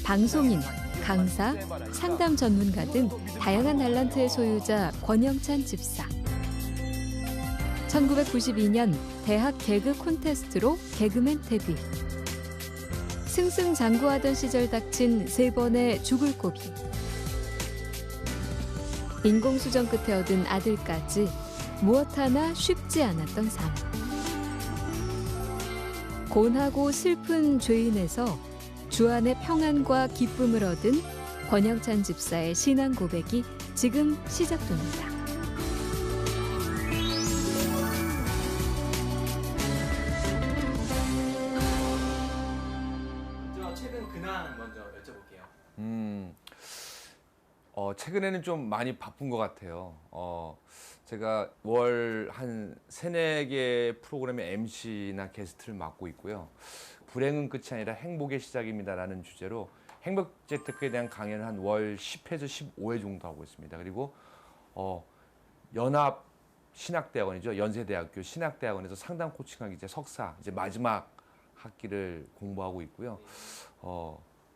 방송인, 강사, 상담 전문가 등 다양한 달란트의 소유자 권영찬 집사. 1992년 대학 개그 콘테스트로 개그맨 데뷔. 승승장구하던 시절 닥친 3번의 죽을 고비. 인공수정 끝에 얻은 아들까지 무엇 하나 쉽지 않았던 삶. 곤하고 슬픈 죄인에서 주 안의 평안과 기쁨을 얻은 권영찬 집사의 신앙 고백이 지금 시작됩니다. 먼저 최근 근황 먼저 여쭤볼게요. 최근에는 좀 많이 바쁜 것 같아요. 제가 월 한 3-4개 프로그램의 MC나 게스트를 맡고 있고요. 불행은 끝이 아니라 행복의 시작입니다라는 주제로 행복 재테크에 대한 강연을 한 월 10회에서 15회 정도 하고 있습니다. 그리고 연합 신학대학원이죠. 연세대학교 신학대학원에서 상담 코칭학기 이제 석사 이제 마지막 학기를 공부하고 있고요.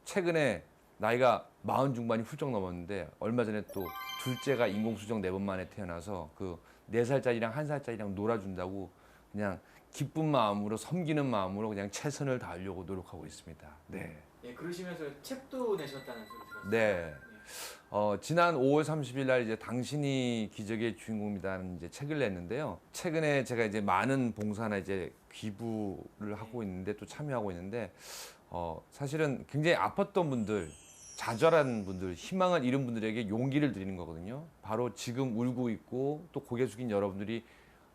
최근에 나이가 40 중반이 훌쩍 넘었는데 얼마 전에 또 둘째가 인공수정 4번 만에 태어나서 그 4살짜리랑 1살짜리랑 놀아준다고 그냥 기쁜 마음으로 섬기는 마음으로 그냥 최선을 다하려고 노력하고 있습니다. 네. 예, 그러시면서 책도 내셨다는 소리 들었어요. 네. 지난 5월 30일 날 이제 당신이 기적의 주인공입니다는 이제 책을 냈는데요. 최근에 제가 이제 많은 봉사나 이제 기부를 하고 있는데 또 참여하고 있는데 사실은 굉장히 아팠던 분들, 좌절한 분들, 희망을 잃은 분들에게 용기를 드리는 거거든요. 바로 지금 울고 있고 또 고개 숙인 여러분들이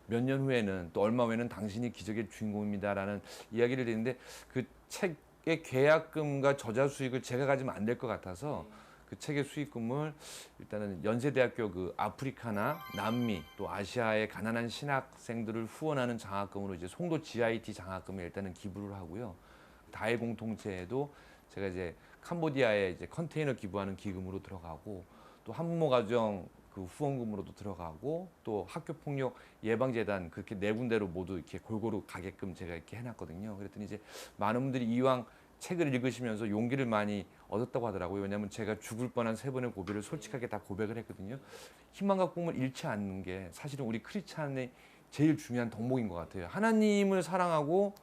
몇 년 후에는 또 얼마 후에는 당신이 기적의 주인공입니다라는 이야기를 드리는데 그 책의 계약금과 저자 수익을 제가 가지면 안 될 것 같아서 그 책의 수익금을 일단은 연세대학교 그 아프리카나 남미 또 아시아의 가난한 신학생들을 후원하는 장학금으로 이제 송도 GIT 장학금에 일단은 기부를 하고요. 다해 공동체에도 제가 이제 캄보디아에 이제 컨테이너 기부하는 기금으로 들어가고 또 한부모 가정 그 후원금으로도 들어가고 또 학교 폭력 예방재단 그렇게 4군데로 모두 이렇게 골고루 가게끔 제가 이렇게 해놨거든요. 그랬더니 이제 많은 분들이 이왕 책을 읽으시면서 용기를 많이 얻었다고 하더라고요. 왜냐하면 제가 죽을 뻔한 3번의 고비를 솔직하게 다 고백을 했거든요. 희망과 꿈을 잃지 않는 게 사실은 우리 크리스찬의 제일 중요한 덕목인 것 같아요. 하나님을 사랑하고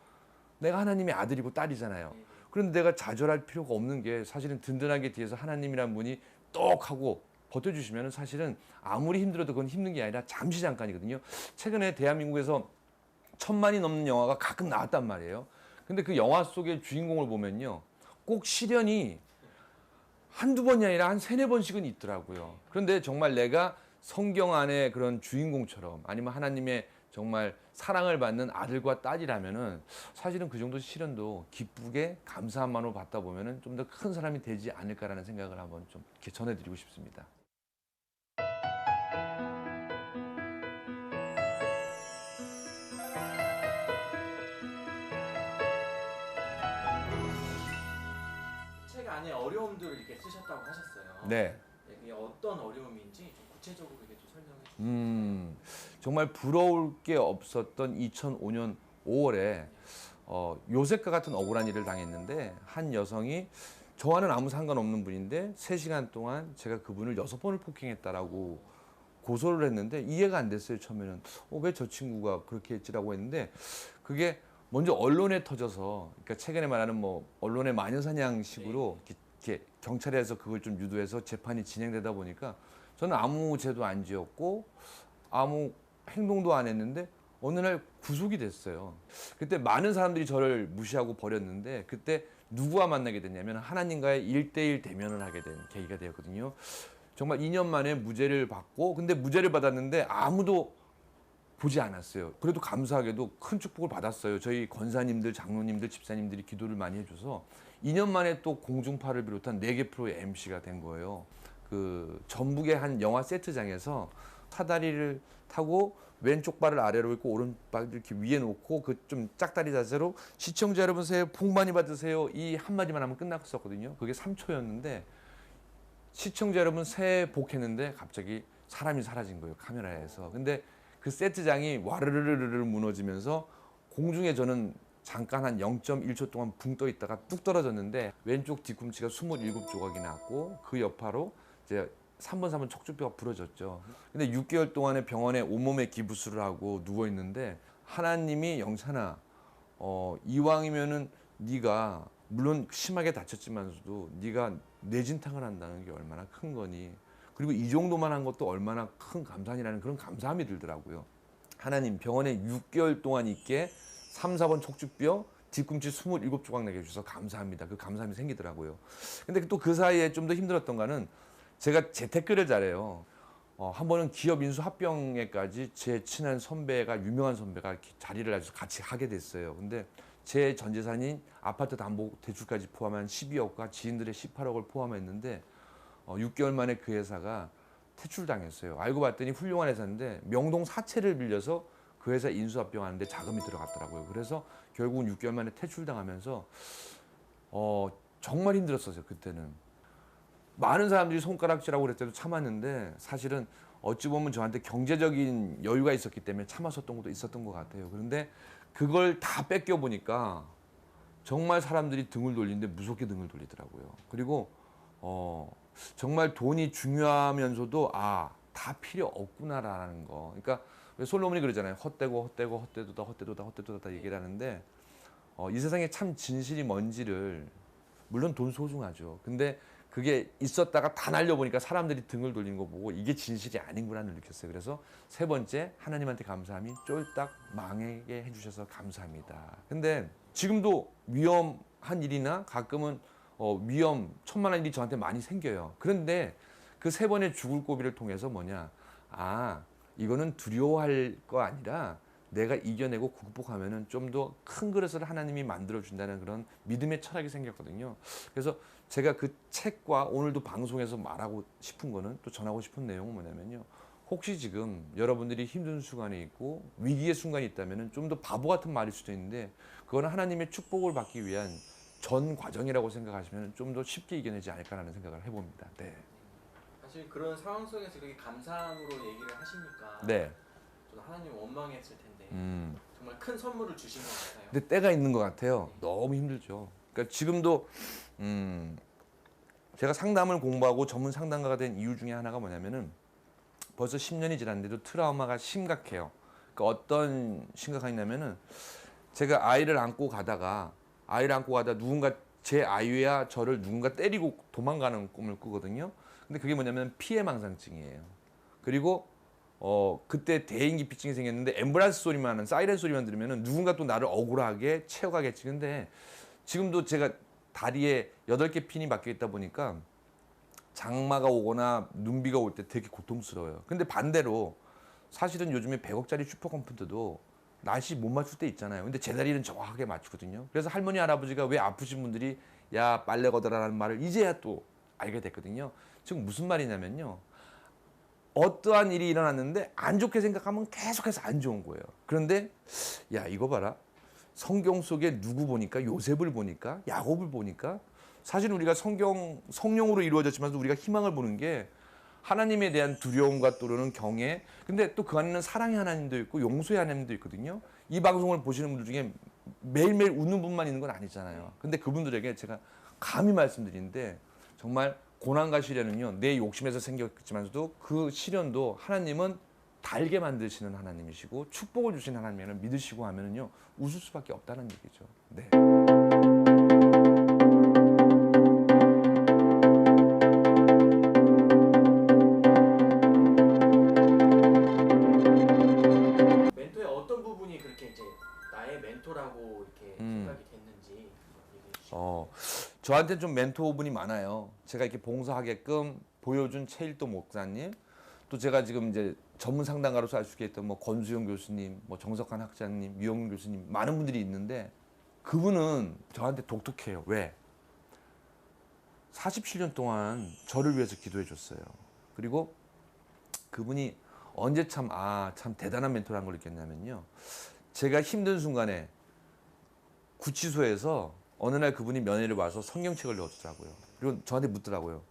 내가 하나님의 아들이고 딸이잖아요. 그런데 내가 좌절할 필요가 없는 게 사실은 든든하게 뒤에서 하나님이란 분이 떡 하고 버텨주시면 사실은 아무리 힘들어도 그건 힘든 게 아니라 잠시 잠깐이거든요. 최근에 대한민국에서 1000만이 넘는 영화가 가끔 나왔단 말이에요. 근데 그 영화 속의 주인공을 보면요. 꼭 시련이 한두 번이 아니라 한 3-4번씩은 있더라고요. 그런데 정말 내가 성경 안에 그런 주인공처럼 아니면 하나님의 정말 사랑을 받는 아들과 딸이라면은 사실은 그 정도 시련도 기쁘게 감사한 마음으로 받다 보면은 좀 더 큰 사람이 되지 않을까라는 생각을 한번 좀 이렇게 전해드리고 싶습니다. 책 안에 어려움들을 이렇게 쓰셨다고 하셨어요. 네. 네, 그게 어떤 어려움인지 좀 구체적으로 이렇게 좀 설명해 주시면. 정말 부러울 게 없었던 2005년 5월에 요셉과 같은 억울한 일을 당했는데 한 여성이 저와는 아무 상관없는 분인데 3시간 동안 제가 그분을 6번을 폭행했다라고 고소를 했는데 이해가 안 됐어요. 처음에는 왜 저 친구가 그렇게 했지라고 했는데 그게 먼저 언론에 터져서 그러니까 최근에 말하는 뭐 언론의 마녀사냥식으로 이렇게 경찰에서 그걸 좀 유도해서 재판이 진행되다 보니까 저는 아무 죄도 안 지었고 아무 행동도 안 했는데 어느 날 구속이 됐어요. 그때 많은 사람들이 저를 무시하고 버렸는데 그때 누구와 만나게 됐냐면 하나님과의 1대1 대면을 하게 된 계기가 되었거든요. 정말 2년 만에 무죄를 받고 근데 무죄를 받았는데 아무도 보지 않았어요. 그래도 감사하게도 큰 축복을 받았어요. 저희 권사님들, 장로님들, 집사님들이 기도를 많이 해줘서 2년 만에 또 공중파를 비롯한 4개 프로의 MC가 된 거예요. 그 전북의 한 영화 세트장에서 사다리를 타고 왼쪽 발을 아래로 있고 오른쪽 발을 이렇게 위에 놓고 그 좀 짝다리 자세로 시청자 여러분 새해 복 많이 받으세요 이 한마디만 하면 끝났었거든요. 그게 3초였는데 시청자 여러분 새해 복 했는데 갑자기 사람이 사라진 거예요. 카메라에서. 근데 그 세트장이 와르르르르 무너지면서 공중에 저는 잠깐 한 0.1초 동안 붕 떠 있다가 뚝 떨어졌는데 왼쪽 뒤꿈치가 27조각이 났고 그 여파로 이제 3번 척추뼈가 부러졌죠. 근데 6개월 동안에 병원에 온몸에 기부스를 하고 누워 있는데 하나님이 영찬아, 이왕이면은 네가 물론 심하게 다쳤지만서도 네가 뇌진탕을 한다는 게 얼마나 큰 거니. 그리고 이 정도만 한 것도 얼마나 큰 감사이라는 그런 감사함이 들더라고요. 하나님 병원에 6개월 동안 있게 3, 4번 척추뼈, 뒤꿈치 27조각 내게 주셔서 감사합니다. 그 감사함이 생기더라고요. 근데 또 그 사이에 좀 더 힘들었던 거는 제가 재테크를 잘해요. 한 번은 기업 인수 합병회까지 제 친한 선배가 유명한 선배가 자리를 아주 같이 하게 됐어요. 근데 제 전 재산인 아파트 담보 대출까지 포함한 12억과 지인들의 18억을 포함했는데 6개월 만에 그 회사가 퇴출당했어요. 알고 봤더니 훌륭한 회사인데 명동 사채를 빌려서 그 회사 인수합병하는데 자금이 들어갔더라고요. 그래서 결국은 6개월 만에 퇴출당하면서 정말 힘들었어요. 그때는. 많은 사람들이 손가락질하고 그랬을 때도 참았는데 사실은 어찌 보면 저한테 경제적인 여유가 있었기 때문에 참았었던 것도 있었던 것 같아요. 그런데 그걸 다 뺏겨보니까 정말 사람들이 등을 돌리는데 무섭게 등을 돌리더라고요. 그리고 정말 돈이 중요하면서도 다 필요 없구나라는 거. 그러니까 왜 솔로몬이 그러잖아요. 헛되도다 얘기를 하는데 이 세상에 참 진실이 뭔지를 물론 돈 소중하죠. 근데 그게 있었다가 다 날려보니까 사람들이 등을 돌리는 거 보고 이게 진실이 아닌구나를 느꼈어요. 그래서 세 번째 하나님한테 감사함이 쫄딱 망하게 해주셔서 감사합니다. 근데 지금도 위험한 일이나 가끔은 천만한 일이 저한테 많이 생겨요. 그런데 그 세 번의 죽을 고비를 통해서 이거는 두려워할 거 아니라 내가 이겨내고 극복하면은 좀 더 큰 그릇을 하나님이 만들어 준다는 그런 믿음의 철학이 생겼거든요. 그래서 제가 그 책과 오늘도 방송에서 말하고 싶은 거는 또 전하고 싶은 내용은 뭐냐면요. 혹시 지금 여러분들이 힘든 순간이 있고 위기의 순간이 있다면은 좀 더 바보 같은 말일 수도 있는데 그거는 하나님의 축복을 받기 위한 전 과정이라고 생각하시면 좀 더 쉽게 이겨내지 않을까라는 생각을 해봅니다. 네. 사실 그런 상황 속에서 그렇게 감사함으로 얘기를 하시니까 네. 저는 하나님 원망했을 텐데 정말 큰 선물을 주신 것 같아요. 근데 때가 있는 것 같아요. 너무 힘들죠. 그러니까 지금도 제가 상담을 공부하고 전문 상담가가 된 이유 중에 하나가 뭐냐면은 벌써 10년이 지났는데도 트라우마가 심각해요. 그러니까 어떤 심각하냐면은 제가 아이를 안고 가다가 누군가 제 아이와 저를 누군가 때리고 도망가는 꿈을 꾸거든요. 근데 그게 뭐냐면 피해망상증이에요. 그리고 그때 대인기피증이 생겼는데 앰뷸런스 소리만 하는 사이렌 소리만 들으면은 누군가 또 나를 억울하게 채워가겠지. 근데 지금도 제가 다리에 8개 핀이 박혀 있다 보니까 장마가 오거나 눈비가 올 때 되게 고통스러워요. 근데 반대로 사실은 요즘에 100억짜리 슈퍼컴퓨터도 날씨 못 맞출 때 있잖아요. 근데 제 다리는 정확하게 맞추거든요. 그래서 할머니 할아버지가 왜 아프신 분들이 야 빨래 걷어라라는 말을 이제야 또 알게 됐거든요. 지금 무슨 말이냐면요. 어떠한 일이 일어났는데 안 좋게 생각하면 계속해서 안 좋은 거예요. 그런데 야 이거 봐라. 성경 속에 누구 보니까 요셉을 보니까 야곱을 보니까 사실 우리가 성령으로 이루어졌지만 우리가 희망을 보는 게 하나님에 대한 두려움과 또는 경외. 근데 또 그 안에는 사랑의 하나님도 있고 용서의 하나님도 있거든요. 이 방송을 보시는 분들 중에 매일매일 웃는 분만 있는 건 아니잖아요. 근데 그분들에게 제가 감히 말씀드리는데 정말 고난과 시련은요 내 욕심에서 생겼지만서도 그 시련도 하나님은 달게 만드시는 하나님이시고 축복을 주시는 하나님을 믿으시고 하면은요 웃을 수밖에 없다는 얘기죠. 네. 멘토의 어떤 부분이 그렇게 이제 나의 멘토라고 이렇게 생각이 됐는지 얘기해 주시죠. 저한테 좀 멘토분이 많아요. 제가 이렇게 봉사하게끔 보여준 최일도 목사님, 또 제가 지금 이제 전문 상담가로서 알 수 있겠던 뭐 권수영 교수님, 뭐 정석한 학자님, 유영민 교수님 많은 분들이 있는데 그분은 저한테 독특해요. 왜? 47년 동안 저를 위해서 기도해 줬어요. 그리고 그분이 언제 참 대단한 멘토라는 걸 느꼈냐면요. 제가 힘든 순간에 구치소에서 어느 날 그분이 면회를 와서 성경책을 넣어주더라고요. 그리고 저한테 묻더라고요.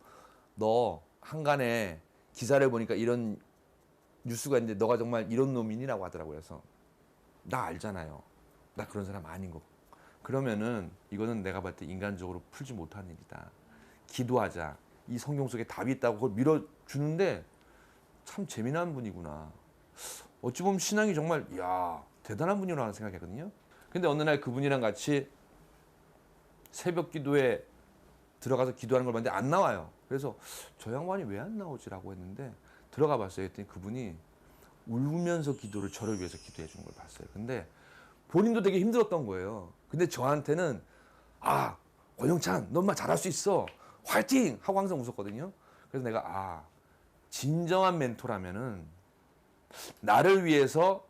너 한간에 기사를 보니까 이런 뉴스가 있는데 너가 정말 이런 놈이니라고 하더라고요. 그래서 나 알잖아요. 나 그런 사람 아닌 거. 그러면은 이거는 내가 봤을 때 인간적으로 풀지 못한 일이다. 기도하자. 이 성경 속에 답이 있다고 그걸 밀어주는데 참 재미난 분이구나. 어찌 보면 신앙이 정말 야 대단한 분이라는 생각했거든요. 근데 어느 날 그분이랑 같이 새벽 기도에 들어가서 기도하는 걸 봤는데 안 나와요. 그래서 저 양반이 왜 안 나오지라고 했는데 들어가 봤어요. 했더니 그분이 울면서 기도를 저를 위해서 기도해 준 걸 봤어요. 근데 본인도 되게 힘들었던 거예요. 근데 저한테는 아 권영찬 너 엄마 잘할 수 있어 화이팅 하고 항상 웃었거든요. 그래서 내가 진정한 멘토라면은 나를 위해서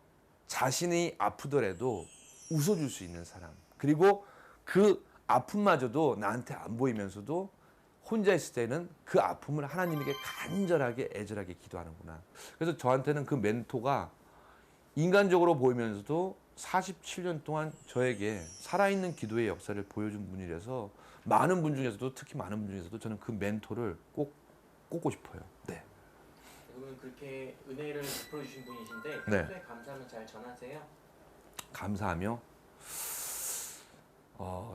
자신이 아프더라도 웃어줄 수 있는 사람, 그리고 그 아픔마저도 나한테 안 보이면서도 혼자 있을 때는 그 아픔을 하나님에게 간절하게 애절하게 기도하는구나. 그래서 저한테는 그 멘토가 인간적으로 보이면서도 47년 동안 저에게 살아있는 기도의 역사를 보여준 분이라서 많은 분 중에서도 특히 많은 분 중에서도 저는 그 멘토를 꼭 꼽고 싶어요. 네. 그러면 그렇게 은혜를 베풀어 주신 분이신데 네. 평소에 감사하면 잘 전하세요? 감사하며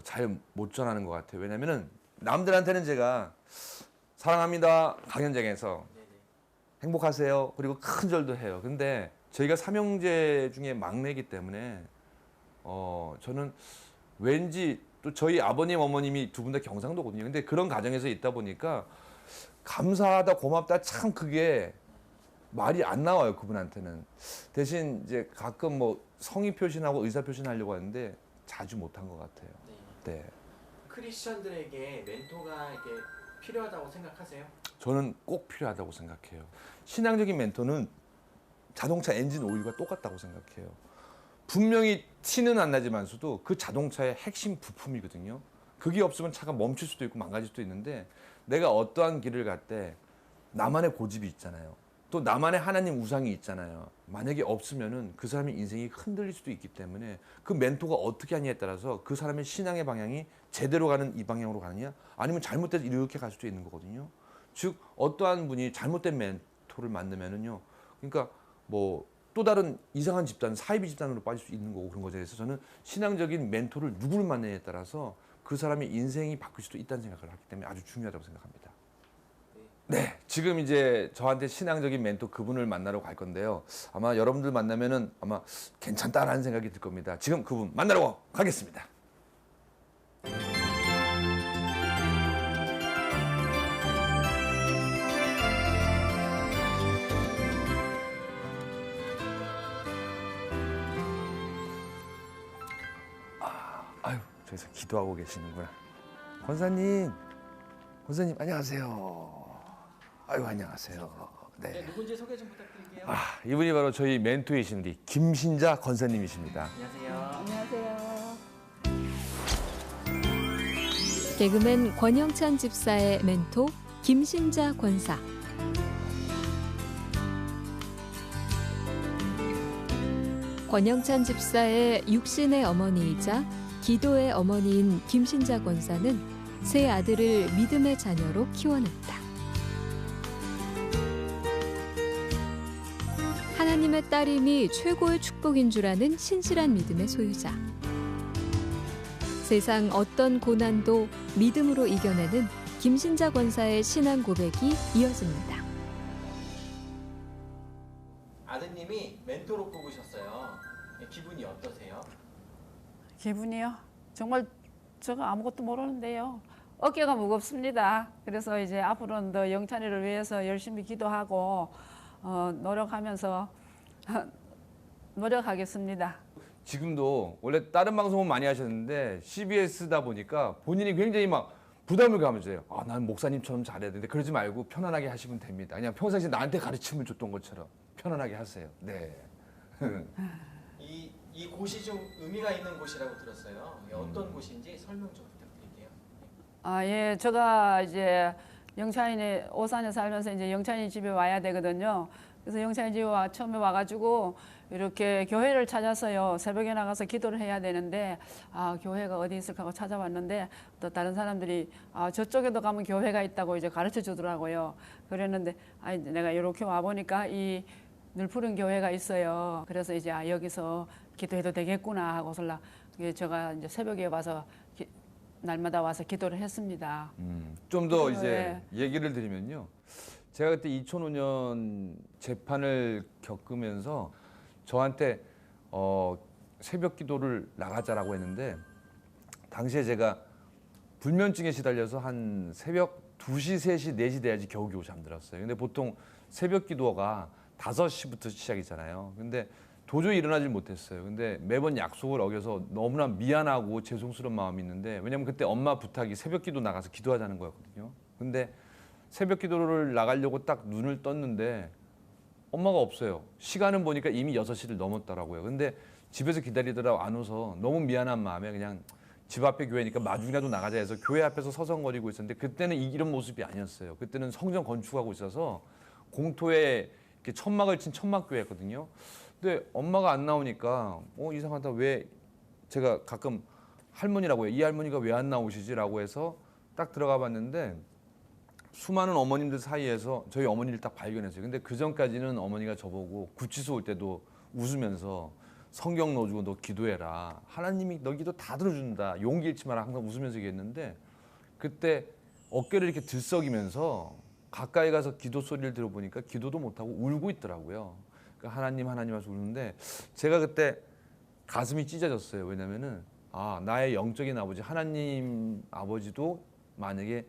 잘 못 전하는 것 같아요. 왜냐면은 남들한테는 제가 사랑합니다 강연장에서 네네. 행복하세요 그리고 큰 절도 해요. 근데 저희가 삼형제 중에 막내이기 때문에 저는 왠지 또 저희 아버님 어머님이 두 분 다 경상도거든요. 근데 그런 가정에서 있다 보니까 감사하다 고맙다 참 그게 말이 안 나와요. 그분한테는. 대신 이제 가끔 뭐 성의 표시하고 의사 표시하려고 하는데 자주 못한 것 같아요. 네. 네. 크리스천들에게 멘토가 이렇게 필요하다고 생각하세요? 저는 꼭 필요하다고 생각해요. 신앙적인 멘토는 자동차 엔진 오일과 똑같다고 생각해요. 분명히 티는 안 나지만서도 그 자동차의 핵심 부품이거든요. 그게 없으면 차가 멈출 수도 있고 망가질 수도 있는데 내가 어떠한 길을 갈 때 나만의 고집이 있잖아요. 또 나만의 하나님 우상이 있잖아요. 만약에 없으면은 그 사람의 인생이 흔들릴 수도 있기 때문에 그 멘토가 어떻게 하냐에 따라서 그 사람의 신앙의 방향이 제대로 가는 이 방향으로 가느냐 아니면 잘못돼서 이렇게 갈 수도 있는 거거든요. 즉 어떠한 분이 잘못된 멘토를 만나면은요. 그러니까 뭐 또 다른 이상한 집단, 사이비 집단으로 빠질 수 있는 거고 그런 거죠. 그래서 저는 신앙적인 멘토를 누구를 만나냐에 따라서 그 사람의 인생이 바뀔 수도 있다는 생각을 하기 때문에 아주 중요하다고 생각합니다. 네, 지금 이제 저한테 신앙적인 멘토 그분을 만나러 갈 건데요. 아마 여러분들 만나면은 아마 괜찮다라는 생각이 들 겁니다. 지금 그분 만나러 가겠습니다. 아유, 저기서 기도하고 계시는구나. 권사님 안녕하세요. 아유, 안녕하세요. 네, 네. 누군지 소개 좀 부탁드릴게요. 이분이 바로 저희 멘토이신 우리 김신자 권사님이십니다. 안녕하세요. 개그맨 권영찬 집사의 멘토 김신자 권사. 권영찬 집사의 육신의 어머니이자 기도의 어머니인 김신자 권사는 세 아들을 믿음의 자녀로 키워냈다. 하나님의 딸임이 최고의 축복인 줄 아는 신실한 믿음의 소유자. 세상 어떤 고난도 믿음으로 이겨내는 김신자 권사의 신앙 고백이 이어집니다. 아드님이 멘토로 꼽으셨어요. 기분이 어떠세요? 기분이요? 정말 제가 아무것도 모르는데요. 어깨가 무겁습니다. 그래서 이제 앞으로는 더 영찬이를 위해서 열심히 기도하고 노력하면서 노력하겠습니다. 지금도 원래 다른 방송은 많이 하셨는데 CBS다 보니까 본인이 굉장히 막 부담을 가면서요. 난 목사님처럼 잘해야 되는데 그러지 말고 편안하게 하시면 됩니다. 그냥 평상시에 나한테 가르침을 줬던 것처럼 편안하게 하세요. 네. 이 곳이 좀 의미가 있는 곳이라고 들었어요. 이게 어떤 곳인지 설명 좀 부탁드릴게요. 예, 제가 이제 영찬이 오산에 살면서 이제 영찬이 집에 와야 되거든요. 그래서 영찬이 집에 처음에 와가지고 이렇게 교회를 찾았어요. 새벽에 나가서 기도를 해야 되는데 교회가 어디 있을까 하고 찾아봤는데 또 다른 사람들이 저쪽에도 가면 교회가 있다고 이제 가르쳐 주더라고요. 그랬는데 내가 이렇게 와 보니까 이 늘 푸른 교회가 있어요. 그래서 이제 여기서 기도해도 되겠구나 하고서 제가 이제 새벽에 와서 날마다 와서 기도를 했습니다. 좀 더 그래서, 이제 얘기를 드리면요. 제가 그때 2005년 재판을 겪으면서 저한테 새벽 기도를 나가자라고 했는데 당시에 제가 불면증에 시달려서 한 새벽 2시, 3시, 4시 돼야지 겨우겨우 잠들었어요. 근데 보통 새벽 기도가 5시부터 시작이잖아요. 근데 도저히 일어나질 못했어요. 근데 매번 약속을 어겨서 너무나 미안하고 죄송스러운 마음이 있는데 왜냐면 그때 엄마 부탁이 새벽 기도 나가서 기도하자는 거였거든요. 근데 새벽 기도를 나가려고 딱 눈을 떴는데 엄마가 없어요. 시간은 보니까 이미 6시를 넘었더라고요. 근데 집에서 기다리더라고 안 오서 너무 미안한 마음에 그냥 집 앞에 교회니까 마중이라도 나가자 해서 교회 앞에서 서성거리고 있었는데 그때는 이런 모습이 아니었어요. 그때는 성전 건축하고 있어서 공토에 이렇게 천막을 친 천막교회였거든요. 근데 엄마가 안 나오니까 이상하다. 왜 제가 가끔 할머니라고 해요. 이 할머니가 왜 안 나오시지라고 해서 딱 들어가 봤는데 수많은 어머님들 사이에서 저희 어머니를 딱 발견했어요. 근데 그 전까지는 어머니가 저보고 구치소 올 때도 웃으면서 성경 넣어주고 너 기도해라. 하나님이 너 기도 다 들어준다. 용기 잃지 마라. 항상 웃으면서 얘기했는데 그때 어깨를 이렇게 들썩이면서 가까이 가서 기도 소리를 들어보니까 기도도 못하고 울고 있더라고요. 그러니까 하나님 하면서 우는데 제가 그때 가슴이 찢어졌어요. 왜냐면은 나의 영적인 아버지 하나님 아버지도 만약에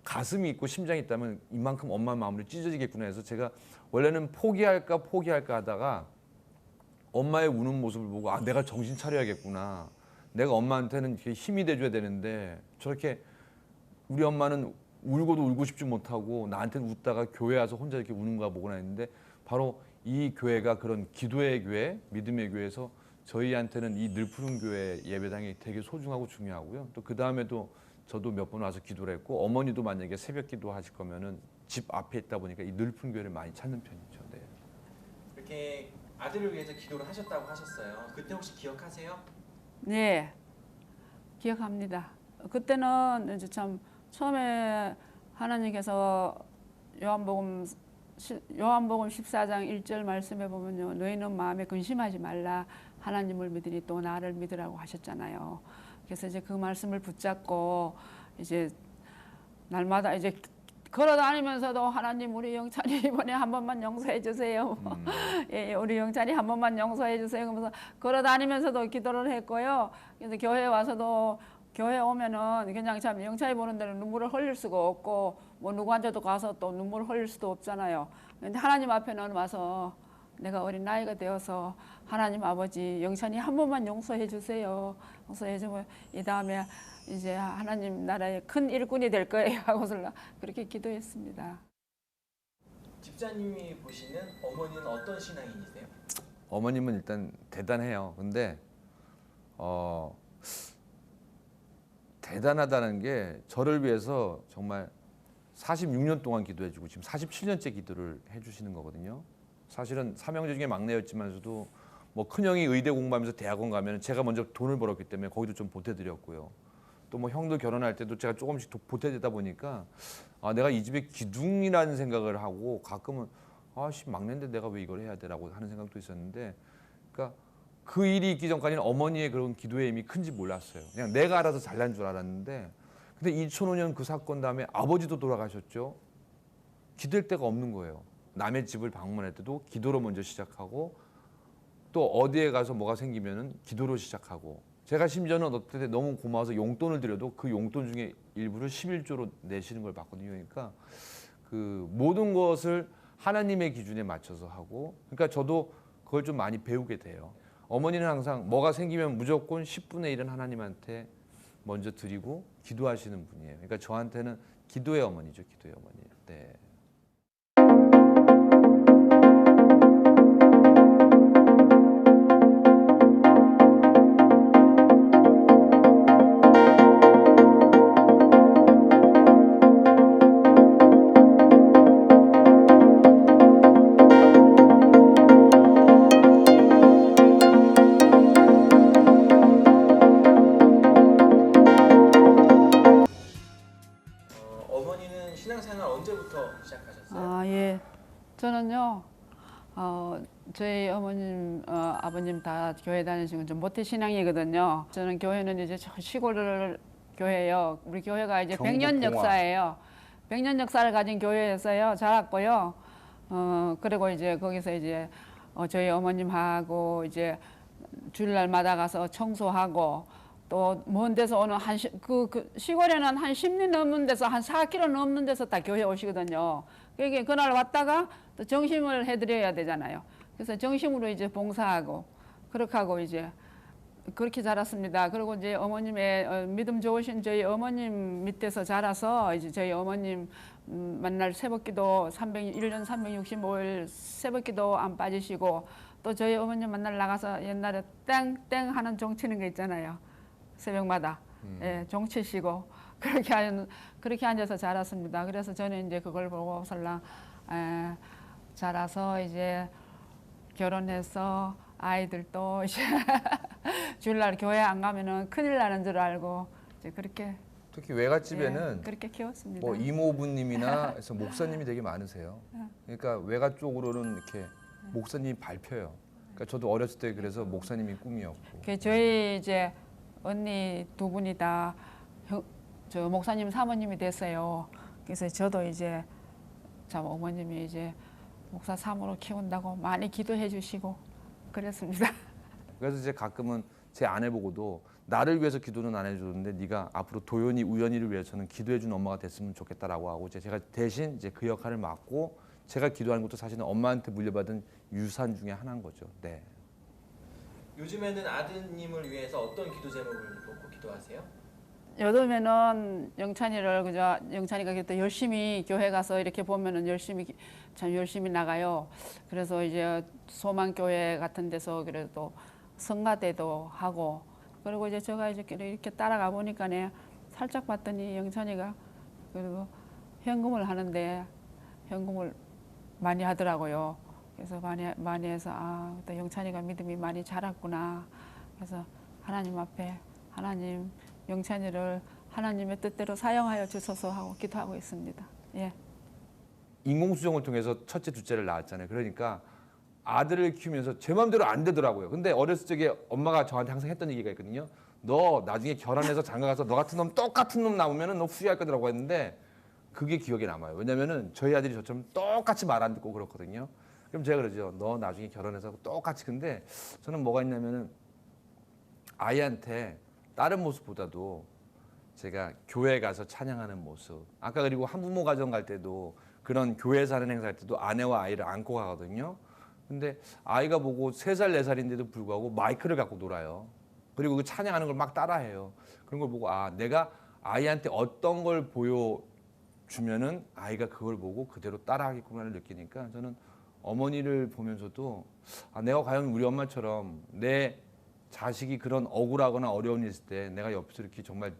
가슴이 있고 심장이 있다면 이만큼 엄마 마음으로 찢어지겠구나 해서 제가 원래는 포기할까 하다가 엄마의 우는 모습을 보고 내가 정신 차려야겠구나. 내가 엄마한테는 이렇게 힘이 돼줘야 되는데 저렇게 우리 엄마는 울고도 울고 싶지 못하고 나한테는 웃다가 교회 와서 혼자 이렇게 우는 거야 보거나 했는데 바로 이 교회가 그런 기도의 교회, 믿음의 교회에서 저희한테는 이 늘푸른 교회 예배당이 되게 소중하고 중요하고요. 또 그 다음에도 저도 몇 번 와서 기도를 했고 어머니도 만약에 새벽 기도 하실 거면은 집 앞에 있다 보니까 이 늘푸른 교회를 많이 찾는 편이죠. 네. 이렇게 아들을 위해서 기도를 하셨다고 하셨어요. 그때 혹시 기억하세요? 네, 기억합니다. 그때는 이제 참 처음에 하나님께서 요한복음 14장 1절 말씀에 보면요. 너희는 마음에 근심하지 말라. 하나님을 믿으니 또 나를 믿으라고 하셨잖아요. 그래서 이제 그 말씀을 붙잡고 이제 날마다 이제 걸어 다니면서도 하나님 우리 영찬이 이번에 한 번만 용서해 주세요. 예, 우리 영찬이 한 번만 용서해 주세요. 그러면서 걸어 다니면서도 기도를 했고요. 그래서 교회 와서도 교회 오면은 그냥 참 영찬이 보는 데는 눈물을 흘릴 수가 없고 뭐 누구한테도 가서 또 눈물을 흘릴 수도 없잖아요. 근데 하나님 앞에는 와서 내가 어린 나이가 되어서 하나님 아버지 영찬이 한 번만 용서해 주세요. 용서해 주면 이 다음에 이제 하나님 나라의 큰 일꾼이 될 거예요 하고서 그렇게 기도했습니다. 집사님이 보시는 어머니는 어떤 신앙인이세요? 어머님은 일단 대단해요. 근데 대단하다는 게 저를 위해서 정말 46년 동안 기도해주고 지금 47년째 기도를 해주시는 거거든요. 사실은 삼형제 중에 막내였지만서도 뭐 큰형이 의대 공부하면서 대학원 가면 제가 먼저 돈을 벌었기 때문에 거기도 좀 보태드렸고요. 또 뭐 형도 결혼할 때도 제가 조금씩 보태드리다 보니까 내가 이 집의 기둥이라는 생각을 하고 가끔은 막내인데 내가 왜 이걸 해야 되라고 하는 생각도 있었는데 그러니까 그 일이 있기 전까지는 어머니의 그런 기도의 힘이 큰지 몰랐어요. 그냥 내가 알아서 잘난 줄 알았는데 근데 2005년 그 사건 다음에 아버지도 돌아가셨죠. 기댈 데가 없는 거예요. 남의 집을 방문할 때도 기도로 먼저 시작하고 또 어디에 가서 뭐가 생기면은 기도로 시작하고 제가 심지어는 어떨 때 너무 고마워서 용돈을 드려도 그 용돈 중에 일부를 11조로 내시는 걸 봤거든요. 그러니까 그 모든 것을 하나님의 기준에 맞춰서 하고 그러니까 저도 그걸 좀 많이 배우게 돼요. 어머니는 항상 뭐가 생기면 무조건 10분의 1은 하나님한테 먼저 드리고 기도하시는 분이에요. 그러니까 저한테는 기도의 어머니죠. 기도의 어머니. 네. 어머니는 신앙생활 언제부터 시작하셨어요? 예. 저는요, 저희 어머님, 아버님 다 교회 다니시고 좀 모태 신앙이거든요. 저는 교회는 이제 시골 교회예요. 우리 교회가 이제 100년 역사예요. 100년 역사를 가진 교회에서요 자랐고요. 그리고 이제 거기서 이제 저희 어머님하고 이제 주일날마다 가서 청소하고 또 먼 데서 오는 그 시골에는 한 10리 넘는 데서 한 4km 넘는 데서 다 교회 오시거든요. 그게 그날 왔다가 또 정심을 해드려야 되잖아요. 그래서 정심으로 이제 봉사하고 그렇게 하고 이제 그렇게 자랐습니다. 그리고 이제 어머님의 믿음 좋으신 저희 어머님 밑에서 자라서 이제 저희 어머님 만날 새벽기도 1년 365일 새벽기도 안 빠지시고 또 저희 어머님 만날 나가서 옛날에 땡땡 하는 종 치는 거 있잖아요. 새벽마다 예, 종 치시고 그렇게 앉아서 자랐습니다. 그래서 저는 이제 그걸 보고 설랑 자라서 이제 결혼해서 아이들도 이제 주일날 교회 안 가면은 큰일 나는 줄 알고 이제 그렇게 특히 외갓집에는 그렇게 키웠습니다. 뭐 이모부님이나 해서 목사님이 되게 많으세요. 그러니까 외가 쪽으로는 이렇게 목사님이 밟혀요. 그러니까 저도 어렸을 때 그래서 목사님이 꿈이었고. 저희 이제 언니 두 분이 다 저 목사님 사모님이 됐어요. 그래서 저도 이제 참 어머님이 이제 목사 사모로 키운다고 많이 기도해 주시고 그랬습니다. 그래서 이제 가끔은 제 아내 보고도 나를 위해서 기도는 안 해주는데 네가 앞으로 도연이 우연이를 위해서는 기도해준 엄마가 됐으면 좋겠다라고 하고 이제 제가 대신 이제 그 역할을 맡고 제가 기도하는 것도 사실은 엄마한테 물려받은 유산 중에 하나인 거죠. 네. 요즘에는 아드님을 위해서 어떤 기도 제목을 놓고 기도하세요? 요즘에는 영찬이가 그때 열심히 교회 가서 이렇게 보면은 참 열심히 나가요. 그래서 이제 소망교회 같은 데서 그래도 성가대도 하고 그리고 이제 제가 이제 이렇게 따라가 보니까네 살짝 봤더니 영찬이가 그리고 현금을 하는데 현금을 많이 하더라고요. 그래서 많이 해서 또 영찬이가 믿음이 많이 자랐구나. 그래서 하나님 앞에 하나님 영찬이를 하나님의 뜻대로 사용하여 주소서 하고 기도하고 있습니다. 예. 인공수정을 통해서 첫째, 둘째를 낳았잖아요. 그러니까 아들을 키우면서 제 마음대로 안 되더라고요. 근데 어렸을 적에 엄마가 저한테 항상 했던 얘기가 있거든요. 너 나중에 결혼해서 장가 가서 너 같은 놈 똑같은 놈 나오면은 너 후회할 거라고 했는데 그게 기억에 남아요. 왜냐면은 저희 아들이 저처럼 똑같이 말 안 듣고 그렇거든요. 그럼 제가 그러죠. 너 나중에 결혼해서 똑같이. 근데 저는 뭐가 있냐면은 아이한테 다른 모습보다도 제가 교회 가서 찬양하는 모습. 아까 그리고 한부모 가정 갈 때도 그런 교회에서 하는 행사 할 때도 아내와 아이를 안고 가거든요. 근데 아이가 보고 3살, 4살인데도 불구하고 마이크를 갖고 놀아요. 그리고 그 찬양하는 걸 막 따라해요. 그런 걸 보고 내가 아이한테 어떤 걸 보여주면은 아이가 그걸 보고 그대로 따라하겠구나를 느끼니까 저는 어머니를 보면서도 내가 과연 우리 엄마처럼 내 자식이 그런 억울하거나 어려운 일 있을 때 내가 옆에서 이렇게 정말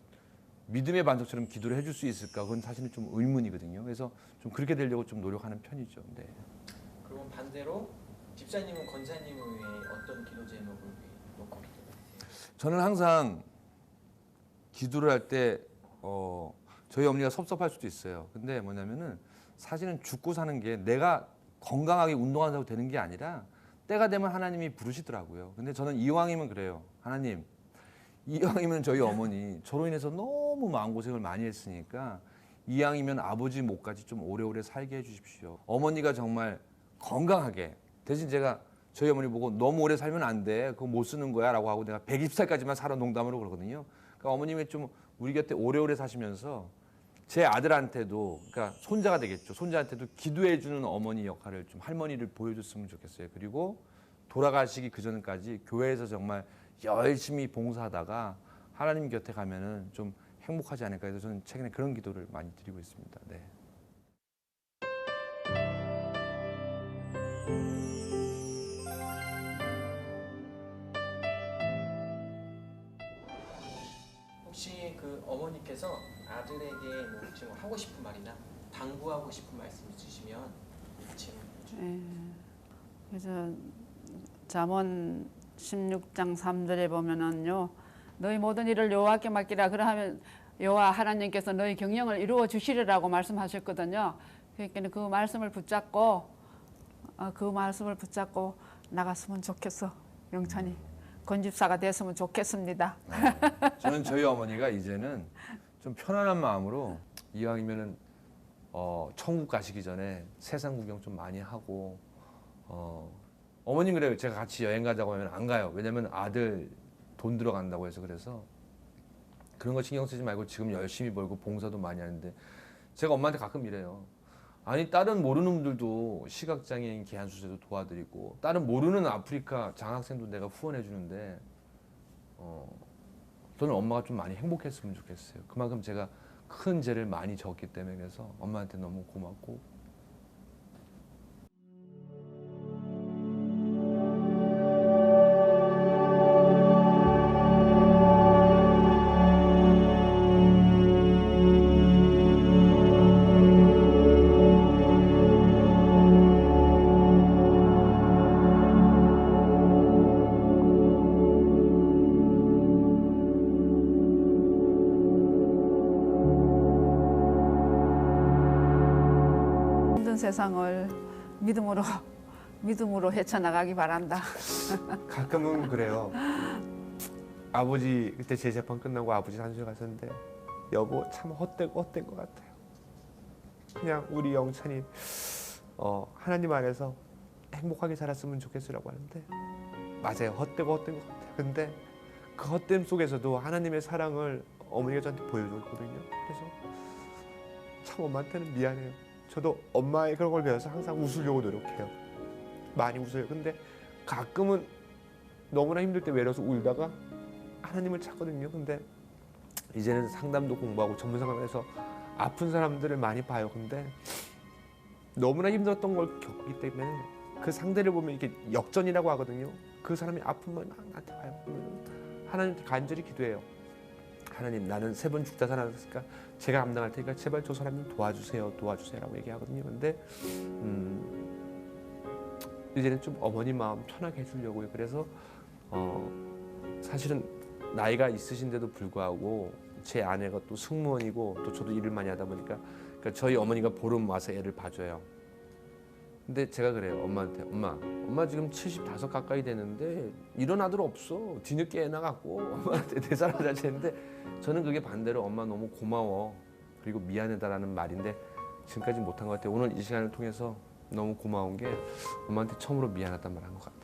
믿음의 반석처럼 기도를 해줄 수 있을까? 그건 사실은 좀 의문이거든요. 그래서 좀 그렇게 되려고 좀 노력하는 편이죠. 네. 그럼 반대로 집사님은 권사님을 위해 어떤 기도 제목을 놓고 기도해요? 저는 항상 기도를 할 때 저희 어머니가 섭섭할 수도 있어요. 근데 뭐냐면은 사실은 죽고 사는 게 내가 건강하게 운동한다고 되는 게 아니라 때가 되면 하나님이 부르시더라고요. 근데 저는 이왕이면 그래요. 하나님, 이왕이면 저희 어머니 저로 인해서 너무 마음고생을 많이 했으니까 이왕이면 아버지 목까지 좀 오래오래 살게 해주십시오. 어머니가 정말 건강하게 대신 제가 저희 어머니 보고 너무 오래 살면 안 돼. 그거 못 쓰는 거야 라고 하고 내가 120살까지만 살아 농담으로 그러거든요. 그러니까 어머님이 좀 우리 곁에 오래오래 사시면서 제 아들한테도 그러니까 손자가 되겠죠. 손자한테도 기도해 주는 어머니 역할을 좀 할머니를 보여줬으면 좋겠어요. 그리고 돌아가시기 그 전까지 교회에서 정말 열심히 봉사하다가 하나님 곁에 가면은 좀 행복하지 않을까 해서 저는 최근에 그런 기도를 많이 드리고 있습니다. 네. 혹시 그 어머니께서 아들에게 뭐 지금 하고 싶은 말이나 당부하고 싶은 말씀 있으시면 질문 해주세요. 그래서 잠언 16장 3절에 보면은요, 너희 모든 일을 여호와께 맡기라. 그러하면 여호와 하나님께서 너희 경영을 이루어 주시리라고 말씀하셨거든요. 그러니까 그 말씀을 붙잡고 그 말씀을 붙잡고 나갔으면 좋겠어. 영찬이 건집사가 됐으면 좋겠습니다. 저는 저희 어머니가 이제는 좀 편안한 마음으로 이왕이면은 천국 가시기 전에 세상 구경 좀 많이 하고 어머님 그래요. 제가 같이 여행 가자고 하면 안 가요. 왜냐면 아들 돈 들어간다고 해서. 그래서 그런 거 신경 쓰지 말고 지금 열심히 벌고 봉사도 많이 하는데 제가 엄마한테 가끔 이래요. 아니 다른 모르는 분들도 시각장애인 개한수술도 도와드리고 다른 모르는 아프리카 장학생도 내가 후원해 주는데 저는 엄마가 좀 많이 행복했으면 좋겠어요. 그만큼 제가 큰 죄를 많이 졌기 때문에. 그래서 엄마한테 너무 고맙고. 힘든 세상을 믿음으로 헤쳐나가기 바란다. 가끔은 그래요. 아버지 그때 제 재판 끝나고 아버지 산소에 갔었는데 여보 참 헛된 것 같아요. 그냥 우리 영찬이 하나님 안에서 행복하게 살았으면 좋겠으라고 하는데 맞아요. 헛되고 것 같아요. 근데 그 헛됨 속에서도 하나님의 사랑을 어머니가 저한테 보여줬거든요. 그래서 참 엄마한테는 미안해요. 저도 엄마의 그런 걸 배워서 항상 웃으려고 노력해요. 많이 웃어요. 근데 가끔은 너무나 힘들 때 외로워서 울다가 하나님을 찾거든요. 근데 이제는 상담도 공부하고 전문 상담에서 아픈 사람들을 많이 봐요. 근데 너무나 힘들었던 걸 겪기 때문에 그 상대를 보면 이렇게 역전이라고 하거든요. 그 사람이 아픔만 막 나한테 와요. 하나님께 간절히 기도해요. 하나님 나는 3번 죽다 살아났으니까 제가 감당할 테니까 제발 저 사람 좀 도와주세요라고 얘기하거든요. 근데 이제는 좀 어머니 마음 편하게 해주려고요. 그래서 사실은 나이가 있으신데도 불구하고 제 아내가 또 승무원이고 또 저도 일을 많이 하다 보니까 그러니까 저희 어머니가 보름 와서 애를 봐줘요. 근데 제가 그래요. 엄마한테 엄마 지금 75 가까이 되는데 이런 아들 없어. 뒤늦게 애 낳았고 엄마한테 대사를 자체했는데 저는 그게 반대로 엄마 너무 고마워. 그리고 미안하다라는 말인데 지금까지 못한 것 같아요. 오늘 이 시간을 통해서 너무 고마운 게 엄마한테 처음으로 미안하다는 말 한 것 같아요.